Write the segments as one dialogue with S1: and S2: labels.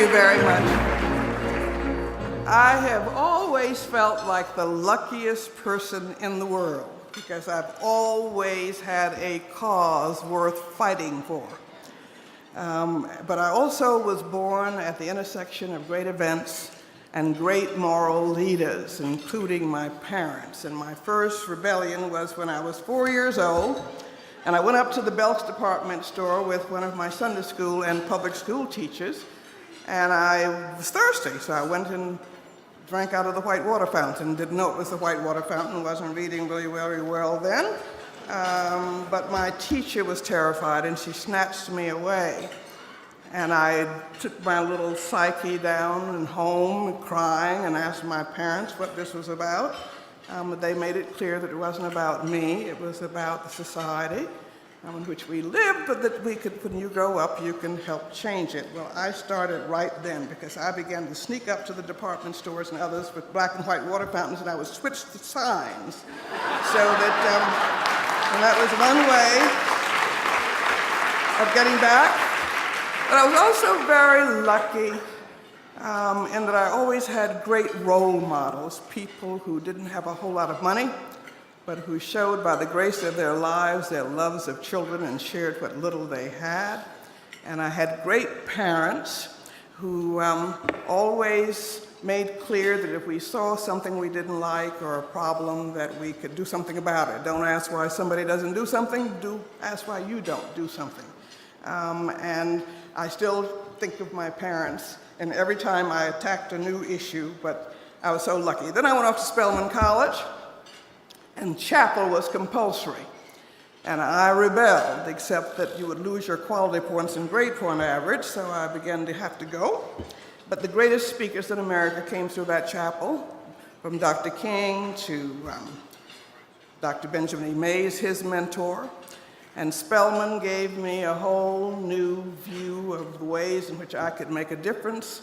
S1: you very much. I have always felt like the luckiest person in the world because I've always had a cause worth fighting for. But I also was born at the intersection of great events and great moral leaders, including my parents. And my first rebellion was when I was 4 years old, and I went up to the Belk's department store with one of my Sunday school and public school teachers, and I was thirsty, so I went and drank out of the white water fountain. Didn't know it was the white water fountain, wasn't reading really very well then, but my teacher was terrified, and she snatched me away. And I took my little psyche down and home crying and asked my parents what this was about. They made it clear that it wasn't about me, it was about the society in which we live, but that we could, when you grow up, you can help change it. Well, I started right then because I began to sneak up to the department stores and others with black and white water fountains, and I would switch the signs so that, and that was one way of getting back. But I was also very lucky in that I always had great role models, people who didn't have a whole lot of money, but who showed by the grace of their lives their loves of children and shared what little they had. And I had great parents who always made clear that if we saw something we didn't like or a problem, that we could do something about it. Don't ask why somebody doesn't do something, ask why you don't do something. And I still think of my parents, and every time I attacked a new issue, but I was so lucky. Then I went off to Spelman College, and chapel was compulsory. And I rebelled, except that you would lose your quality points and grade point average, so I began to have to go. But the greatest speakers in America came through that chapel, from Dr. King to Dr. Benjamin E. Mays, his mentor. And Spelman gave me a whole new view of the ways in which I could make a difference.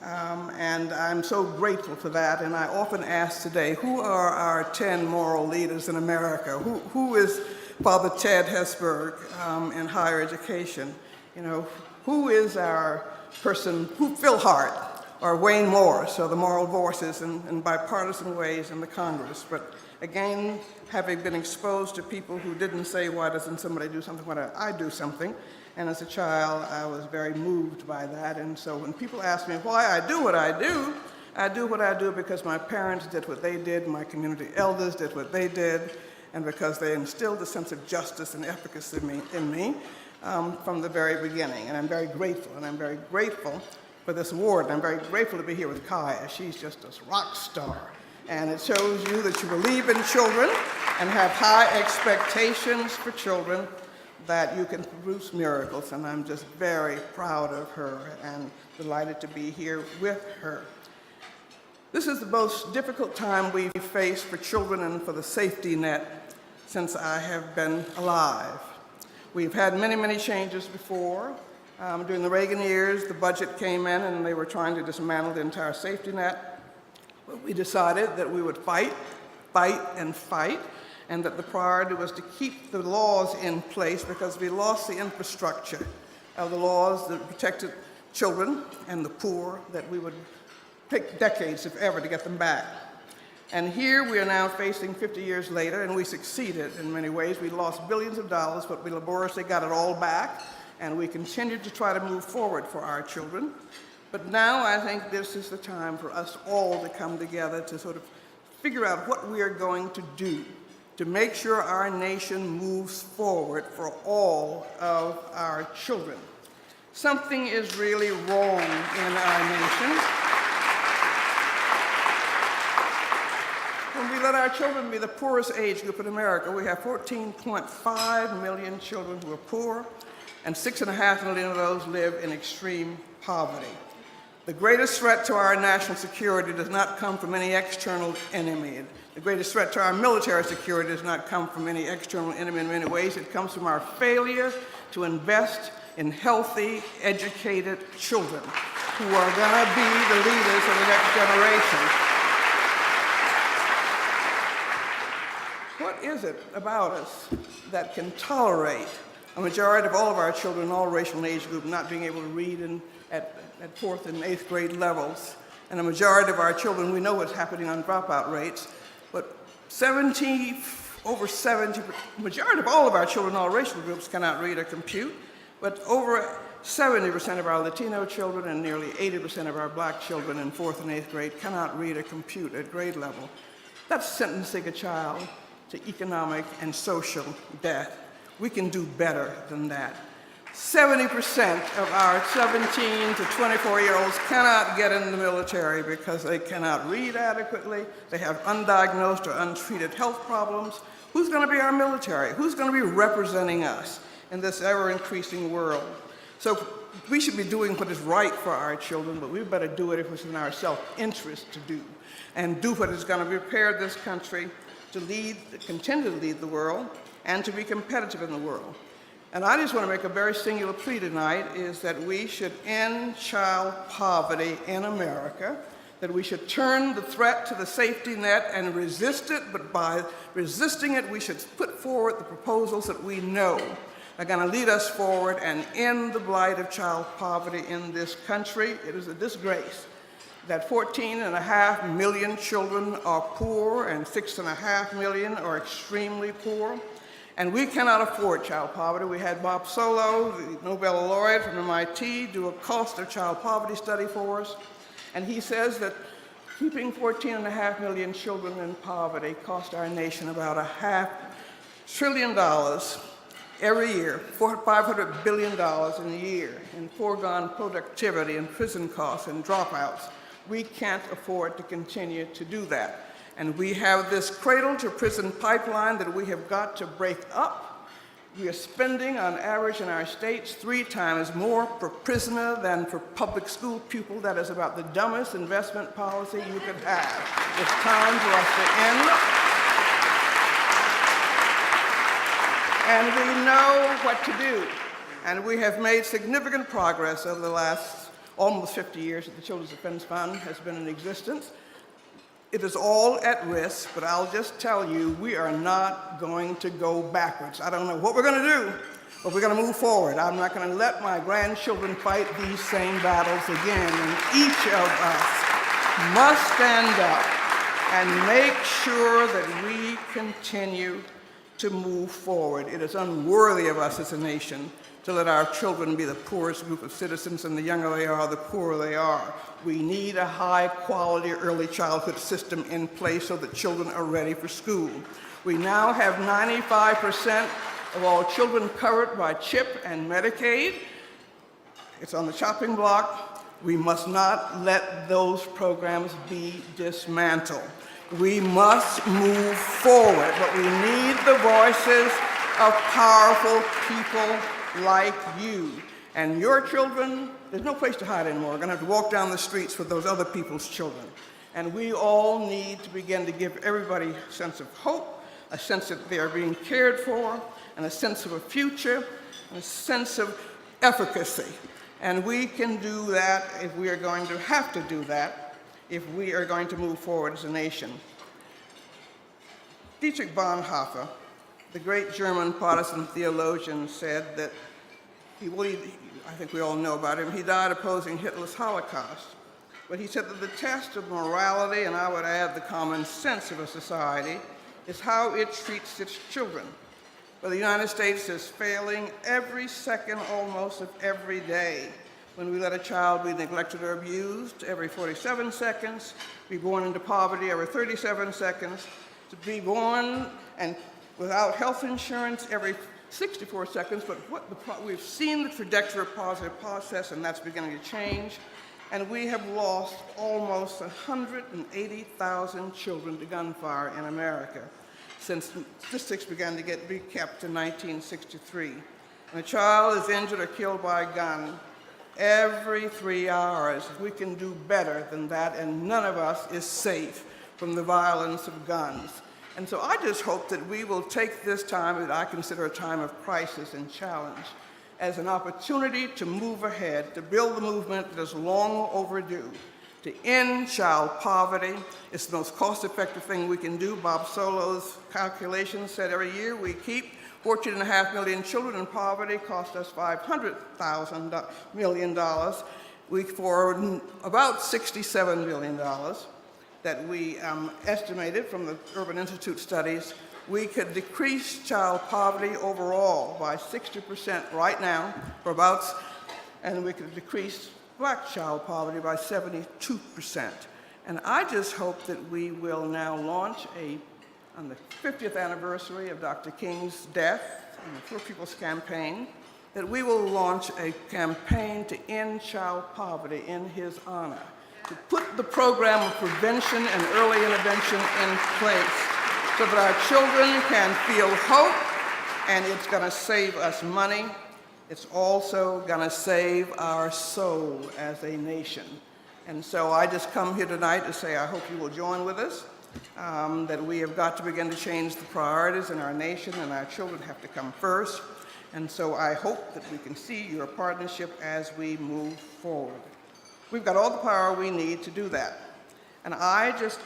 S1: And I'm so grateful for that. And I often ask today, who are our 10 moral leaders in America? Who is Father Ted Hesburgh in higher education? You know, who is our person, Phil Hart or Wayne Morris, or the moral voices in bipartisan ways in the Congress? But again, having been exposed to people who didn't say, why doesn't somebody do something, why don't I do something? And as a child, I was very moved by that. And so when people ask me why I do what I do what I do because my parents did what they did, my community elders did what they did, and because they instilled a sense of justice and efficacy in me from the very beginning. And I'm very grateful, and I'm very grateful for this award. And I'm very grateful to be here with Kaya. She's just a rock star. And it shows you that you believe in children and have high expectations for children, that you can produce miracles. And I'm just very proud of her and delighted to be here with her. This is the most difficult time we've faced for children and for the safety net since I have been alive. We've had many, many changes before. During the Reagan years, the budget came in and they were trying to dismantle the entire safety net. But we decided that we would fight, and that the priority was to keep the laws in place because we lost the infrastructure of the laws that protected children and the poor, that we would take decades, if ever, to get them back. And here we are now facing 50 years later, and we succeeded in many ways. We lost billions of dollars, but we laboriously got it all back, and we continue to try to move forward for our children. But now I think this is the time for us all to come together to sort of figure out what we are going to do to make sure our nation moves forward for all of our children. Something is really wrong in our nation when we let our children be the poorest age group in America. We have 14.5 million children who are poor, and 6.5 million of those live in extreme poverty. The greatest threat to our national security does not come from any external enemy. The greatest threat to our military security does not come from any external enemy in many ways. It comes from our failure to invest in healthy, educated children who are going to be the leaders of the next generation. What is it about us that can tolerate A majority of all of our children, all racial and age group, not being able to read at 4th and 8th grade levels. And a majority of our children, we know what's happening on dropout rates, but over 70, majority of all of our children, all racial groups, cannot read or compute, but over 70% of our Latino children and nearly 80% of our black children in 4th and 8th grade cannot read or compute at grade level. That's sentencing a child to economic and social death. We can do better than that. 70% of our 17 to 24-year-olds cannot get in the military because they cannot read adequately, they have undiagnosed or untreated health problems. Who's going to be our military? Who's going to be representing us in this ever-increasing world? So we should be doing what is right for our children, but we better do it if it's in our self-interest to do, and do what is going to prepare this country to continue to lead the world, and to be competitive in the world. And I just want to make a very singular plea tonight, is that we should end child poverty in America, that we should turn the threat to the safety net and resist it, but by resisting it, we should put forward the proposals that we know are going to lead us forward and end the blight of child poverty in this country. It is a disgrace that 14.5 million children are poor and 6.5 million are extremely poor. And we cannot afford child poverty. We had Bob Solow, the Nobel laureate from MIT, do a cost of child poverty study for us. And he says that keeping 14.5 million children in poverty cost our nation about $500 billion every year, $500 billion in a year in foregone productivity and prison costs and dropouts. We can't afford to continue to do that. And we have this cradle to prison pipeline that we have got to break up. We are spending on average in our states 3 times more per prisoner than for public school pupil. That is about the dumbest investment policy you could have. It's time for us to end. And we know what to do. And we have made significant progress over the last almost 50 years that the Children's Defense Fund has been in existence. It is all at risk, but I'll just tell you, we are not going to go backwards. I don't know what we're going to do, but we're going to move forward. I'm not going to let my grandchildren fight these same battles again. And each of us must stand up and make sure that we continue to move forward. It is unworthy of us as a nation to let our children be the poorest group of citizens, and the younger they are, the poorer they are. We need a high-quality early childhood system in place so that children are ready for school. We now have 95% of all children covered by CHIP and Medicaid. It's on the chopping block. We must not let those programs be dismantled. We must move forward, but we need the voices of powerful people like you. And your children, there's no place to hide anymore. We're going to have to walk down the streets with those other people's children. And we all need to begin to give everybody a sense of hope, a sense that they are being cared for, and a sense of a future, and a sense of efficacy. And we can do that if we are going to have to do that, if we are going to move forward as a nation. Dietrich Bonhoeffer, the great German Protestant theologian, said that I think we all know about him, he died opposing Hitler's Holocaust. But he said that the test of morality, and I would add the common sense of a society, is how it treats its children. But the United States is failing every second almost of every day. When we let a child be neglected or abused every 47 seconds, be born into poverty every 37 seconds, to be born and without health insurance every 64 seconds, but we've seen the trajectory of positive process, and that's beginning to change. And we have lost almost 180,000 children to gunfire in America since statistics began to be kept in 1963. When a child is injured or killed by a gun, every 3 hours, we can do better than that, and none of us is safe from the violence of guns. And so I just hope that we will take this time that I consider a time of crisis and challenge as an opportunity to move ahead, to build the movement that is long overdue, to end child poverty. It's the most cost-effective thing we can do. Bob Solow's calculations said every year we keep 14.5 million children in poverty cost us $500 million. For about $67 billion that we estimated from the Urban Institute studies, we could decrease child poverty overall by 60% right now, and we could decrease Black child poverty by 72%. And I just hope that we will now launch on the 50th anniversary of Dr. King's death, and the Poor People's Campaign, that we will launch a campaign to end child poverty in his honor, to put the program of prevention and early intervention in place so that our children can feel hope, and it's going to save us money. It's also going to save our soul as a nation. And so I just come here tonight to say I hope you will join with us, that we have got to begin to change the priorities in our nation, and our children have to come first. And so I hope that we can see your partnership as we move forward. We've got all the power we need to do that. And I just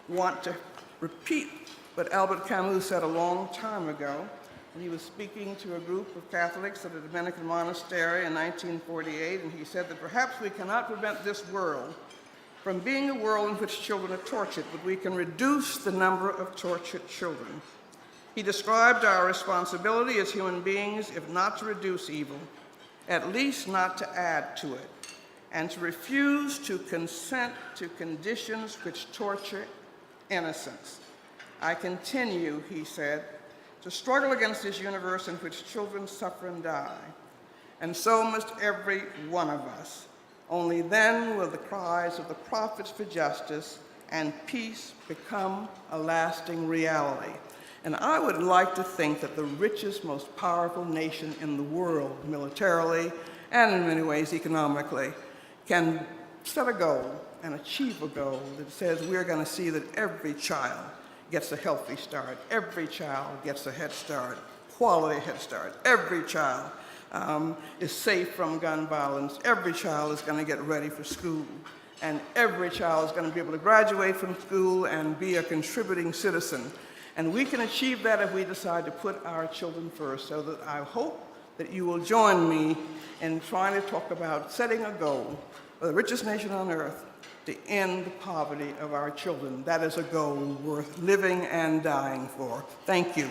S1: want to repeat what Albert Camus said a long time ago when he was speaking to a group of Catholics at a Dominican monastery in 1948, and he said that perhaps we cannot prevent this world from being a world in which children are tortured, but we can reduce the number of tortured children. He described our responsibility as human beings, if not to reduce evil, at least not to add to it, and to refuse to consent to conditions which torture innocence. I continue, he said, to struggle against this universe in which children suffer and die, and so must every one of us. Only then will the cries of the prophets for justice and peace become a lasting reality. And I would like to think that the richest, most powerful nation in the world, militarily and in many ways economically, can set a goal and achieve a goal that says we're going to see that every child gets a healthy start, every child gets a head start, quality head start, every child is safe from gun violence, every child is going to get ready for school, and every child is going to be able to graduate from school and be a contributing citizen. And we can achieve that if we decide to put our children first. So that I hope that you will join me in trying to talk about setting a goal for the richest nation on earth to end the poverty of our children. That is a goal worth living and dying for. Thank you.